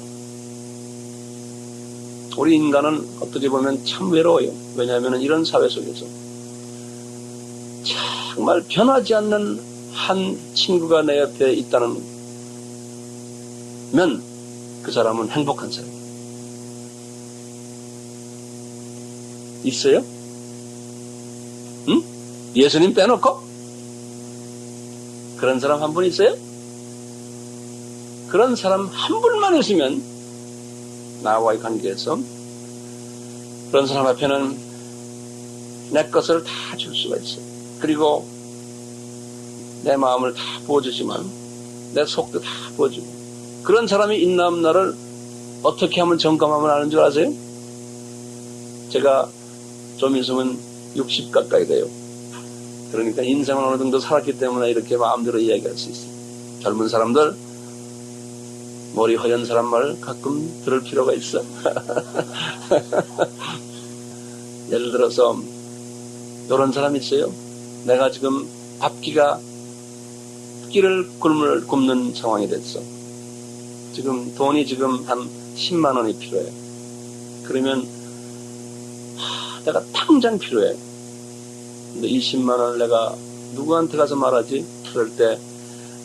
우리 인간은 어떻게 보면 참 외로워요. 왜냐하면 이런 사회 속에서 정말 변하지 않는 한 친구가 내 옆에 있다는 면 그 사람은 행복한 사람이에요. 있어요? 응? 예수님 빼놓고? 그런 사람 한 분 있어요? 그런 사람 한 분만 있으면 나와의 관계에서 그런 사람 앞에는 내 것을 다 줄 수가 있어요. 그리고 내 마음을 다 부어주지만 내 속도 다 부어주고. 그런 사람이 있는 나를 어떻게 하면 점검하면 아는 줄 아세요? 제가 좀 있으면 60 가까이 돼요. 그러니까 인생을 어느 정도 살았기 때문에 이렇게 마음대로 이야기할 수 있어요. 젊은 사람들, 머리 허연 사람 말 가끔 들을 필요가 있어. 예를 들어서 이런 사람 있어요. 내가 지금 끼를 굶는 상황이 됐어. 지금 돈이 지금 한 10만 원이 필요해. 그러면 내가 당장 필요해. 근데 이 10만 원을 내가 누구한테 가서 말하지? 그럴 때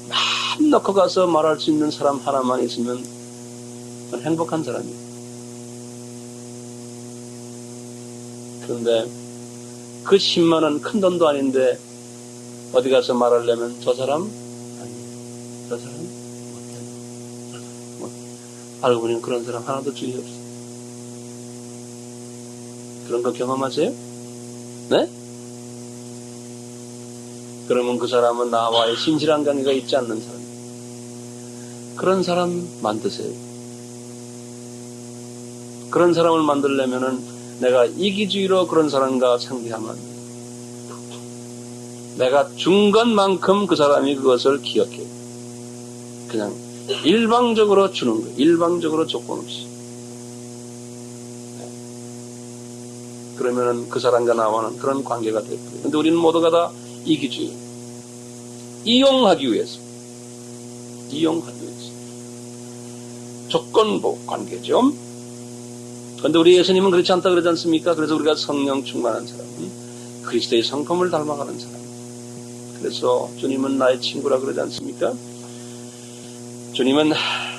마음 놓고 가서 말할 수 있는 사람 하나만 있으면 난 행복한 사람이에요. 그런데 그 10만 원 큰 돈도 아닌데 어디 가서 말하려면 저 사람? 아니, 저 사람? 알고 보니 그런 사람 하나도 주위 없어. 그런 거 경험하세요? 네? 그러면 그 사람은 나와의 신실한 관계가 있지 않는 사람이에요. 그런 사람 만드세요. 그런 사람을 만들려면은 내가 이기주의로 그런 사람과 상대하면 안 돼요. 내가 준 것만큼 그 사람이 그것을 기억해요. 그냥 일방적으로 주는 거예요. 일방적으로 조건 없이. 그러면은 그 사람과 나와는 그런 관계가 될 거예요. 근데 우리는 모두가 다 이기주의. 이용하기 위해서. 조건부 관계죠. 그런데 우리 예수님은 그렇지 않다 그러지 않습니까? 그래서 우리가 성령 충만한 사람은 그리스도의 성품을 닮아가는 사람. 그래서 주님은 나의 친구라 그러지 않습니까? 주님은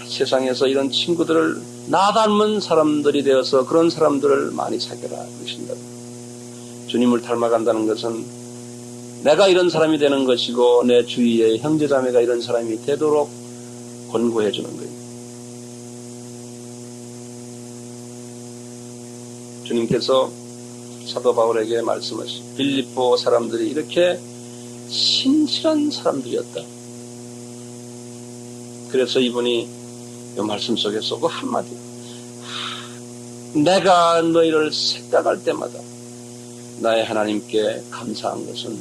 세상에서 이런 친구들을 나 닮은 사람들이 되어서 그런 사람들을 많이 사귀라 그러신다. 주님을 닮아간다는 것은 내가 이런 사람이 되는 것이고 내 주위의 형제자매가 이런 사람이 되도록 권고해 주는 거예요. 주님께서 사도 바울에게 말씀하신 빌립보 사람들이 이렇게 신실한 사람들이었다. 그래서 이분이 이 말씀 속에서 그 한마디, 내가 너희를 생각할 때마다 나의 하나님께 감사한 것은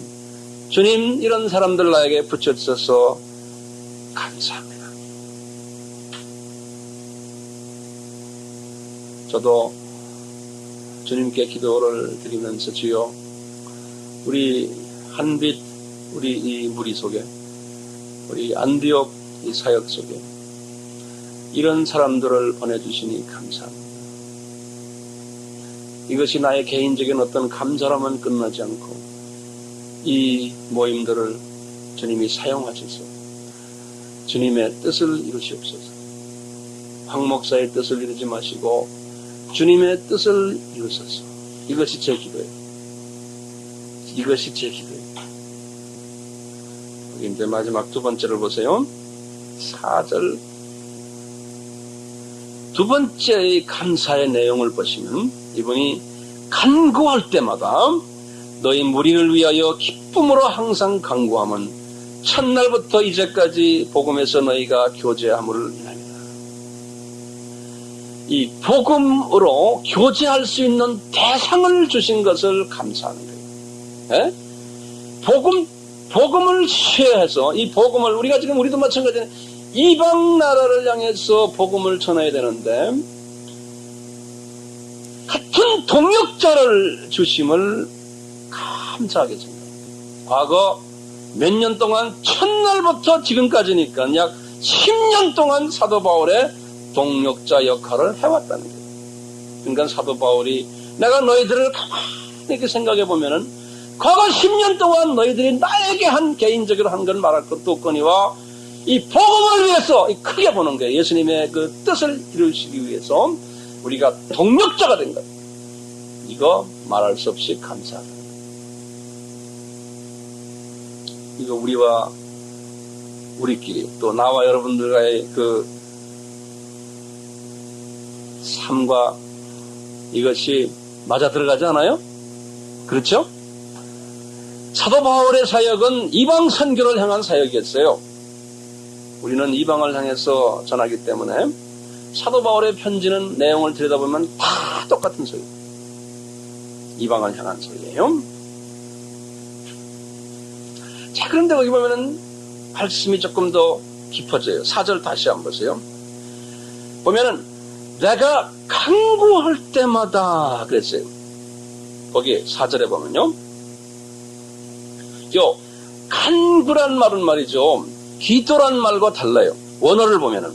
주님 이런 사람들 나에게 붙여주셔서 감사합니다. 저도 주님께 기도를 드리면서 주여 우리 한빛 우리 이 무리 속에 우리 안디옥 이 사역 속에 이런 사람들을 보내주시니 감사합니다. 이것이 나의 개인적인 어떤 감사로만 끝나지 않고 이 모임들을 주님이 사용하셔서 주님의 뜻을 이루시옵소서. 황 목사의 뜻을 이루지 마시고 주님의 뜻을 이루소서. 이것이 제 기도예요. 이것이 제 기도예요. 이제 마지막 두 번째를 보세요. 4절 두 번째의 감사의 내용을 보시면 이분이 간구할 때마다 너희 무리를 위하여 기쁨으로 항상 간구하면 첫날부터 이제까지 복음에서 너희가 교제함을 인하리라. 이 복음으로 교제할 수 있는 대상을 주신 것을 감사하는 거예요. 예? 복음을 취해서 이 복음을 우리가 지금 우리도 마찬가지로 이방 나라를 향해서 복음을 전해야 되는데 같은 동역자를 주심을 감사하게 생각합니다. 과거 몇 년 동안 첫날부터 지금까지니까 약 10년 동안 사도 바울의 동역자 역할을 해왔다는 거예요. 그러니까 사도 바울이 내가 너희들을 가만히 이렇게 생각해 보면은 과거 10년 동안 너희들이 나에게 개인적으로 한 건 말할 것도 없거니와 이 복음을 위해서 크게 보는 거예요. 예수님의 그 뜻을 이루시기 위해서 우리가 동역자가 된 것. 이거 말할 수 없이 감사하다. 이거 우리와 우리끼리 또 나와 여러분들과의 그 삶과 이것이 맞아 들어가지 않아요? 그렇죠? 사도 바울의 사역은 이방 선교를 향한 사역이었어요. 우리는 이방을 향해서 전하기 때문에 사도 바울의 편지는 내용을 들여다보면 다 똑같은 소리. 이방을 향한 소리예요. 자, 그런데 거기 보면은 말씀이 조금 더 깊어져요. 4절 다시 한번 보세요. 보면은 내가 간구할 때마다 그랬어요. 거기 4절에 보면요. 요 간구란 말은 말이죠. 기도란 말과 달라요. 원어를 보면은.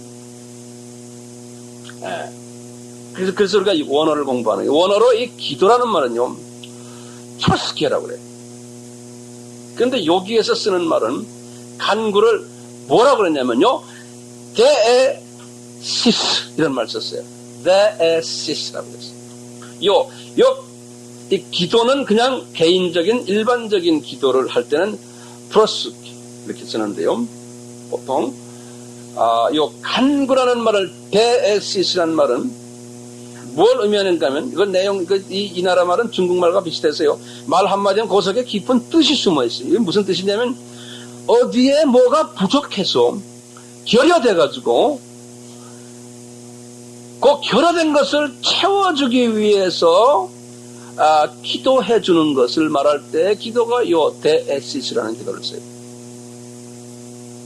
예. 그래서 우리가 이 원어를 공부하는 거예요. 원어로 이 기도라는 말은요. 프로스케라고 그래요. 그런데 여기에서 쓰는 말은 간구를 뭐라고 그랬냐면요. 데에시스 이런 말 썼어요. 데에시스라고 그랬어요. 이 기도는 그냥 개인적인 일반적인 기도를 할 때는 프로스케 이렇게 쓰는데요. 보통 요 간구라는 말을 데에시스라는 말은 뭘 의미하는가 하면 이건 내용 이 나라 말은 중국말과 비슷해서요. 말 한마디는 그 속에 깊은 뜻이 숨어 있어요. 이게 무슨 뜻이냐면 어디에 뭐가 부족해서 결여돼 가지고 그 결여된 것을 채워주기 위해서 기도해 주는 것을 말할 때 기도가 요 데에시스라는 기도를 써요.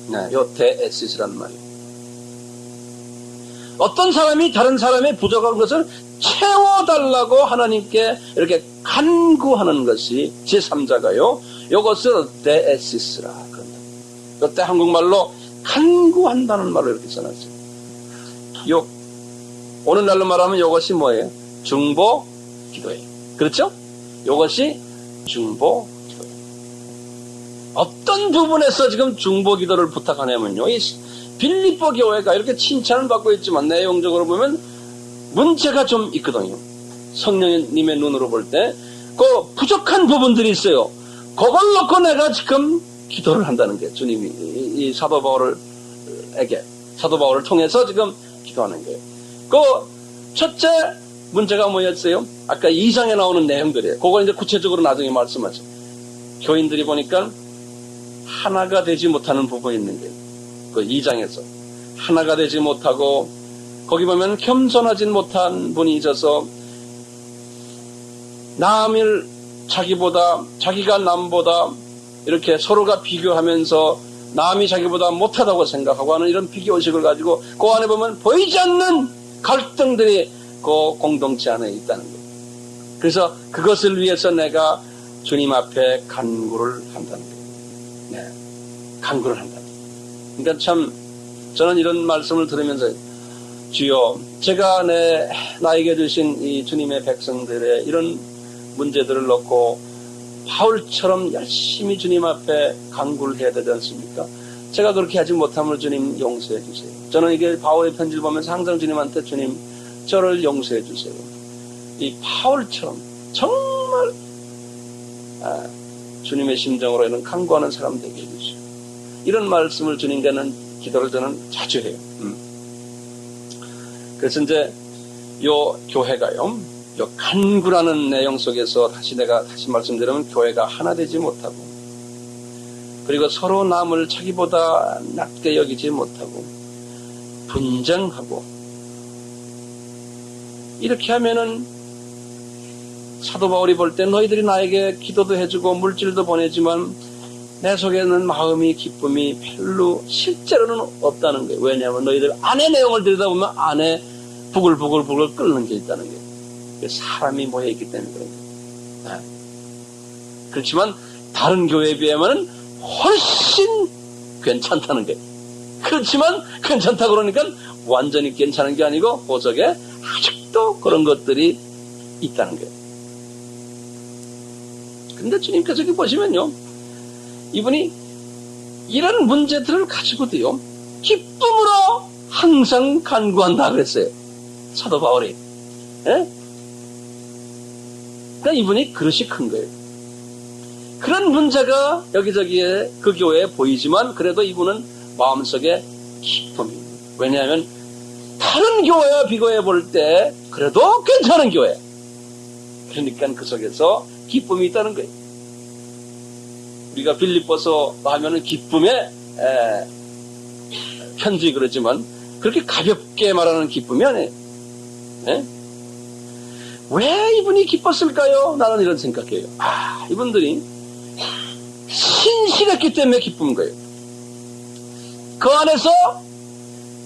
네, 요 데에시스라는 말이에요. 어떤 사람이 다른 사람의 부족한 것을 채워달라고 하나님께 이렇게 간구하는 것이 제3자가요. 이것을 데에시스라 그런다. 이때 한국말로 간구한다는 말을 이렇게 써놨어요. 오늘날로 말하면 이것이 뭐예요? 중보 기도예요. 그렇죠? 이것이 중보 기도예요. 어떤 부분에서 지금 중보 기도를 부탁하냐면요. 이 빌립보 교회가 이렇게 칭찬을 받고 있지만 내용적으로 보면 문제가 좀 있거든요. 성령님의 눈으로 볼 때 그 부족한 부분들이 있어요. 그걸 놓고 내가 지금 기도를 한다는 게 주님이 이 사도 바울을 통해서 지금 기도하는 거예요. 그 첫째 문제가 뭐였어요? 아까 2장에 나오는 내용들이에요. 그걸 이제 구체적으로 나중에 말씀하죠. 교인들이 보니까 하나가 되지 못하는 부분이 있는 거예요. 그 2장에서 하나가 되지 못하고 거기 보면 겸손하지 못한 분이 있어서 남을 자기가 남보다 이렇게 서로가 비교하면서 남이 자기보다 못하다고 생각하고 하는 이런 비교의식을 가지고 그 안에 보면 보이지 않는 갈등들이 그 공동체 안에 있다는 거예요. 그래서 그것을 위해서 내가 주님 앞에 간구를 한다는 거예요. 네, 간구를 한다. 그러니까 참 저는 이런 말씀을 들으면서 주여 제가 나에게 주신 이 주님의 백성들의 이런 문제들을 놓고 바울처럼 열심히 주님 앞에 간구를 해야 되지 않습니까? 제가 그렇게 하지 못함을 주님 용서해 주세요. 저는 이게 바울의 편지를 보면서 항상 주님한테 주님 저를 용서해 주세요. 이 바울처럼 정말 주님의 심정으로 이런 간구하는 사람 되게 해주시오. 이런 말씀을 주님께는 기도를 저는 자주 해요. 그래서 이제 요 교회가요, 요 간구라는 내용 속에서 다시 말씀드리면 교회가 하나 되지 못하고, 그리고 서로 남을 자기보다 낮게 여기지 못하고 분쟁하고 이렇게 하면은 사도 바울이 볼 때 너희들이 나에게 기도도 해주고 물질도 보내지만 내 속에는 마음이 기쁨이 별로 실제로는 없다는 거예요. 왜냐하면 너희들 안의 내용을 들여다보면 안에 부글부글 끓는 게 있다는 거예요. 사람이 모여있기 때문에 그런 거예요. 그렇지만 다른 교회에 비하면 훨씬 괜찮다는 거예요. 그렇지만 괜찮다 그러니까 완전히 괜찮은 게 아니고 보석에 아직도 그런 것들이 있다는 거예요. 근데 주님께서 여기 보시면요, 이분이 이런 문제들을 가지고도요 기쁨으로 항상 간구한다 그랬어요. 사도 바울이. 예? 그러니까 이분이 그릇이 큰 거예요. 그런 문제가 여기저기에 그 교회에 보이지만 그래도 이분은 마음속에 기쁨이. 왜냐하면 다른 교회와 비교해 볼 때 그래도 괜찮은 교회. 그러니까 그 속에서 기쁨이 있다는 거예요. 우리가 빌립보서 하면은 기쁨의 편지 그러지만 그렇게 가볍게 말하는 기쁨이 아니에요. 네? 왜 이분이 기뻤을까요? 나는 이런 생각해요. 이분들이 신실했기 때문에 기쁜 거예요. 그 안에서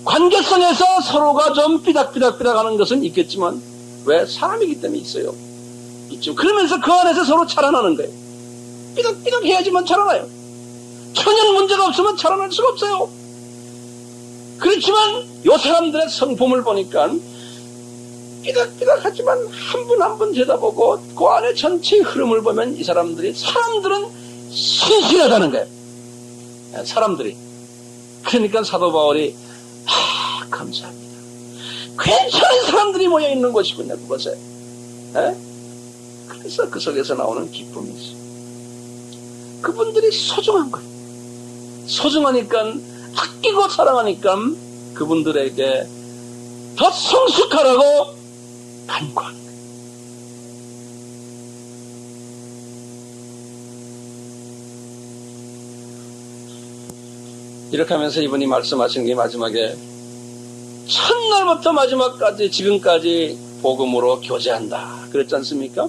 관계성에서 서로가 좀 삐닥삐닥 하는 것은 있겠지만 왜? 사람이기 때문에 있어요. 있죠. 그러면서 그 안에서 서로 자라나는 거예요. 삐닥삐닥 해야지만 자라나요. 전혀 문제가 없으면 자라날 수가 없어요. 그렇지만 이 사람들의 성품을 보니까 삐닥삐닥 하지만 한 분 한 분 들여다보고 그 안에 전체의 흐름을 보면 이 사람들은 신실하다는 거예요. 사람들이. 그러니까 사도 바울이 감사합니다. 괜찮은 사람들이 모여있는 곳이군요. 그곳에. 그래서 그 속에서 나오는 기쁨이 있어요. 그분들이 소중한 거예요. 소중하니까 아끼고 사랑하니까 그분들에게 더 성숙하라고 간구하는 거예요. 이렇게 하면서 이분이 말씀하신 게 마지막에 첫날부터 마지막까지 지금까지 복음으로 교제한다 그랬지 않습니까?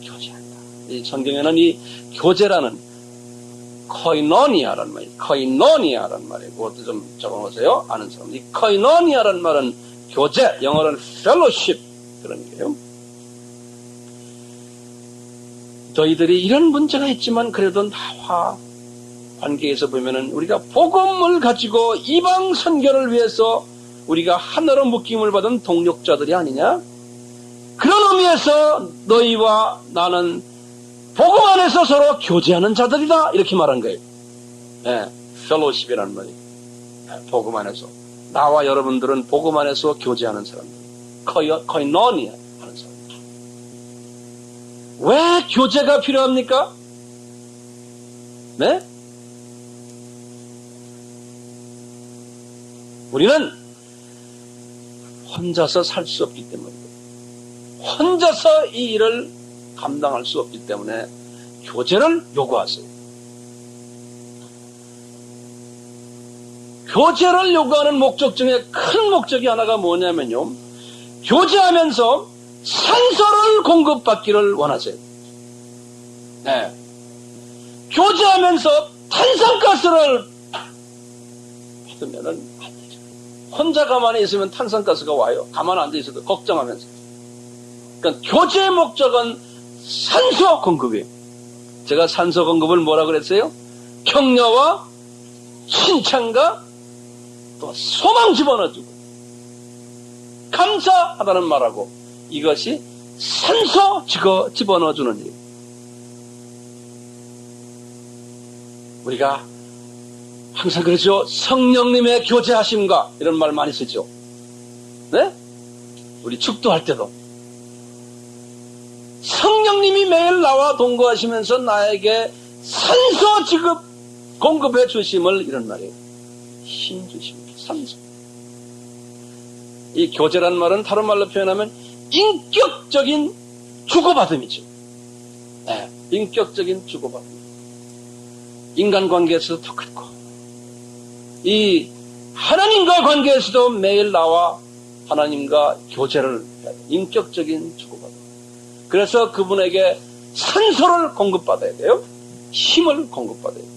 교제한다. 이 성경에는 이 교제라는 코이노니아란 말이에요. 코이노니아란 말이에요. 그것도 좀 적어놓으세요. 아는 사람. 이 코이노니아란 말은 교제, 영어로는 fellowship 그런 게요. 너희들이 이런 문제가 있지만 그래도 나와 관계에서 보면은 우리가 복음을 가지고 이방 선교를 위해서 우리가 하나로 묶임을 받은 동력자들이 아니냐? 그런 의미에서 너희와 나는 복음 안에서 서로 교제하는 자들이다 이렇게 말한 거예요. 펠로십이라는 말이. 복음 안에서 나와 여러분들은 복음 안에서 교제하는 사람들, 코이노니아 하는 사람들. 왜 교제가 필요합니까? 네? 우리는 혼자서 살 수 없기 때문입니다. 혼자서 이 일을 감당할 수 없기 때문에 교제를 요구하세요. 교제를 요구하는 목적 중에 큰 목적이 하나가 뭐냐면요. 교제하면서 산소를 공급받기를 원하세요. 네. 교제하면서 탄산가스를 받으면은 안 되죠. 혼자 가만히 있으면 탄산가스가 와요. 가만히 앉아 있어도 걱정하면서. 그러니까 교제의 목적은 산소 공급이에요. 제가 산소 공급을 뭐라 그랬어요? 격려와 칭찬과 또 소망 집어넣어주고 감사하다는 말하고 이것이 산소 집어넣어주는 일. 우리가 항상 그러죠. 성령님의 교제하심과 이런 말 많이 쓰죠. 네? 우리 축도할 때도 성령님이 매일 나와 동거하시면서 나에게 산소 지급 공급해 주심을 이런 말이에요. 힘 주십니다. 산소. 이 교제란 말은 다른 말로 표현하면 인격적인 주고받음이죠. 네, 인격적인 주고받음. 인간관계에서도 똑같고 이 하나님과 관계에서도 매일 나와 하나님과 교제를 해야 돼요. 인격적인 주고받아. 그래서 그분에게 산소를 공급받아야 돼요. 힘을 공급받아야 돼요.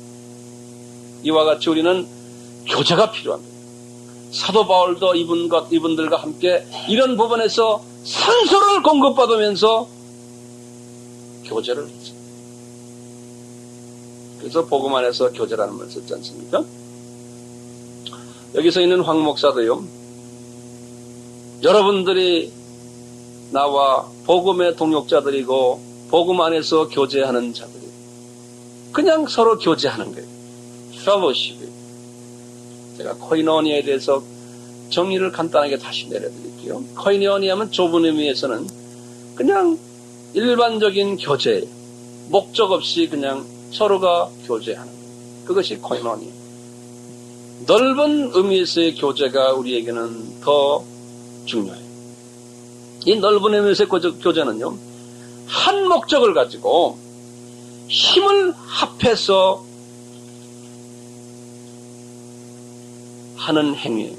이와 같이 우리는 교제가 필요합니다. 사도 바울도 이분들과 함께 이런 부분에서 산소를 공급받으면서 교제를 했어요. 그래서 복음 안에서 교제라는 말을 썼지 않습니까? 여기서 있는 황 목사도요, 여러분들이 나와 복음의 동역자들이고 복음 안에서 교제하는 자들이 그냥 서로 교제하는 거예요. fellowship이에요. 제가 코이노니아에 대해서 정의를 간단하게 다시 내려드릴게요. 코이노니아는 좁은 의미에서는 그냥 일반적인 교제, 목적 없이 그냥 서로가 교제하는 거예요. 그것이 코이노니아. 넓은 의미에서의 교제가 우리에게는 더 중요해요. 이 넓은 의미에서의 교제는요, 한 목적을 가지고 힘을 합해서 하는 행위예요.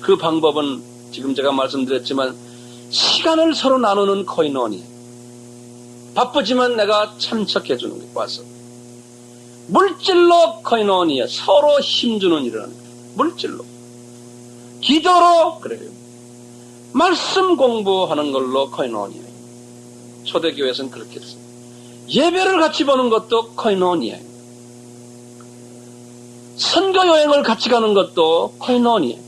그 방법은 지금 제가 말씀드렸지만 시간을 서로 나누는 코이노니아. 바쁘지만 내가 참석해 주는 게 와서. 물질로 코이노니아, 서로 힘주는 일을 하는 거예요. 물질로. 기도로 그래요. 말씀 공부하는 걸로 코이노니아예요. 초대교회에서는 그렇게 했어요. 예배를 같이 보는 것도 코이노니아예요. 선교 여행을 같이 가는 것도 코이노니아예요.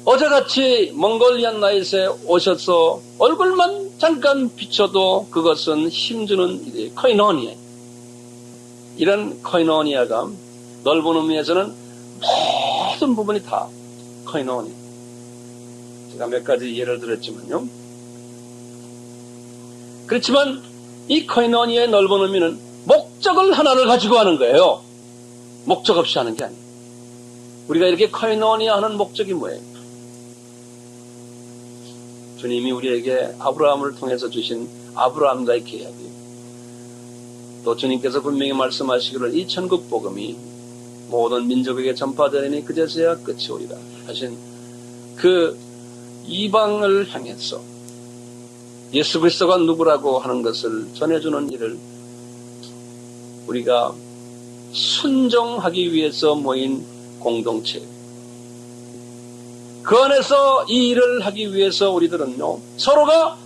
어제같이 몽골리안 나이트에 오셔서 얼굴만 잠깐 비춰도 그것은 힘주는 일이에요. 코이노니아예요. 이런 코이노니아가 넓은 의미에서는 모든 부분이 다 코이노니아. 제가 몇 가지 예를 들었지만요. 그렇지만 이 코이노니아의 넓은 의미는 목적을 하나를 가지고 하는 거예요. 목적 없이 하는 게 아니에요. 우리가 이렇게 코이노니아 하는 목적이 뭐예요? 주님이 우리에게 아브라함을 통해서 주신 아브라함과의 계약이에요. 또 주님께서 분명히 말씀하시기를 이 천국 복음이 모든 민족에게 전파되리니 그제서야 끝이 오리라 하신 그 이방을 향해서 예수 그리스도가 누구라고 하는 것을 전해주는 일을 우리가 순종하기 위해서 모인 공동체. 그 안에서 이 일을 하기 위해서 우리들은요, 서로가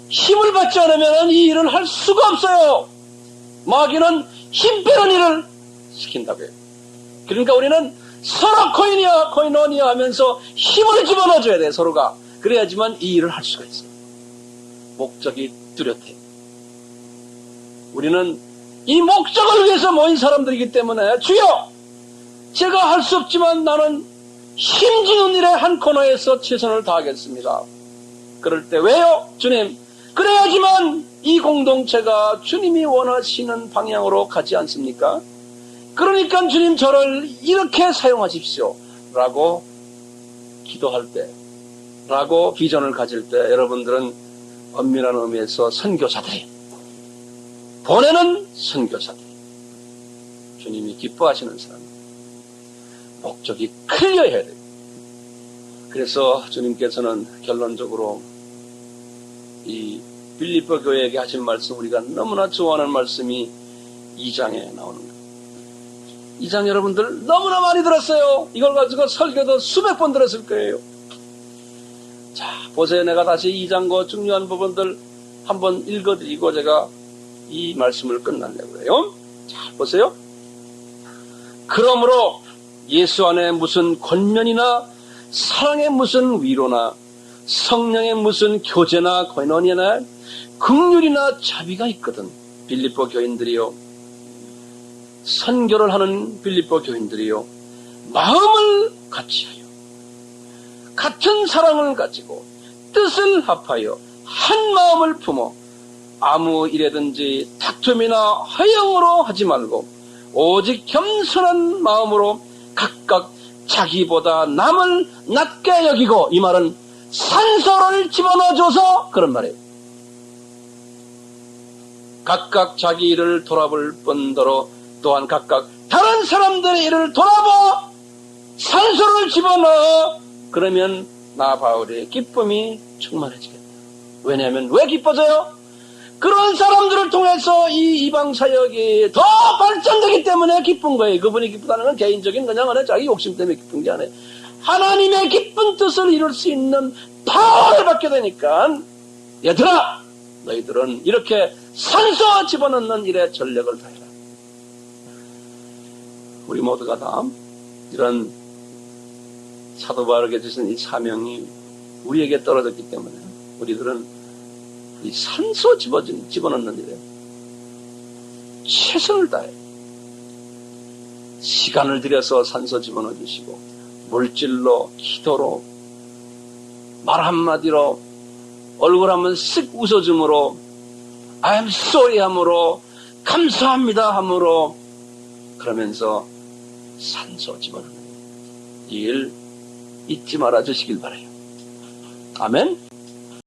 힘을 받지 않으면 이 일을 할 수가 없어요. 마귀는 힘 빼는 일을 시킨다고요. 그러니까 우리는 서로 코이노니아 하면서 힘을 집어넣어줘야 돼, 서로가. 그래야지만 이 일을 할 수가 있어요. 목적이 뚜렷해. 우리는 이 목적을 위해서 모인 사람들이기 때문에 주여! 제가 할 수 없지만 나는 힘주는 일의 한 코너에서 최선을 다하겠습니다. 그럴 때 왜요? 주님, 그래야지만 이 공동체가 주님이 원하시는 방향으로 가지 않습니까? 그러니까 주님 저를 이렇게 사용하십시오. 라고 기도할 때, 라고 비전을 가질 때 여러분들은 엄밀한 의미에서 선교사들이, 보내는 선교사들이, 주님이 기뻐하시는 사람, 목적이 클리어해야 돼요. 그래서 주님께서는 결론적으로 이 빌립보 교회에게 하신 말씀, 우리가 너무나 좋아하는 말씀이 2장에 나오는 거예요. 2장 여러분들 너무나 많이 들었어요. 이걸 가지고 설교도 수백 번 들었을 거예요. 자, 보세요. 내가 다시 2장과 중요한 부분들 한번 읽어드리고 제가 이 말씀을 끝내려고 해요. 자, 보세요. 그러므로 예수 안에 무슨 권면이나 사랑의 무슨 위로나 성령의 무슨 교제나 코이노니아나 긍휼이나 자비가 있거든. 빌립보 교인들이요, 선교를 하는 빌립보 교인들이요, 마음을 같이하여 같은 사랑을 가지고 뜻을 합하여 한 마음을 품어 아무 일에든지 다툼이나 허영으로 하지 말고 오직 겸손한 마음으로 각각 자기보다 남을 낮게 여기고, 이 말은 산소를 집어넣어줘서 그런 말이에요. 각각 자기 일을 돌아볼 뿐더러 또한 각각 다른 사람들의 일을 돌아보 산소를 집어넣어. 그러면 나 바울의 기쁨이 충만해지겠다. 왜냐하면 왜 기뻐져요? 그런 사람들을 통해서 이 이방 사역이 더 발전되기 때문에 기쁜 거예요. 그분이 기쁘다는 건 개인적인 그냥 자기 욕심 때문에 기쁜 게 아니에요. 하나님의 기쁜 뜻을 이룰 수 있는 파워를 받게 되니까, 얘들아, 너희들은 이렇게 산소 집어넣는 일에 전력을 다해라. 우리 모두가 다 이런 사도 바울에게 주신 이 사명이 우리에게 떨어졌기 때문에 우리들은 이 산소 집어넣는 일에 최선을 다해 시간을 들여서 산소 집어넣어 주시고, 물질로, 기도로, 말 한마디로, 얼굴 한번 쓱 웃어줌으로, I'm sorry 함으로, 감사합니다 함으로, 그러면서 산소 집어넣는 이 일 잊지 말아 주시길 바라요. 아멘.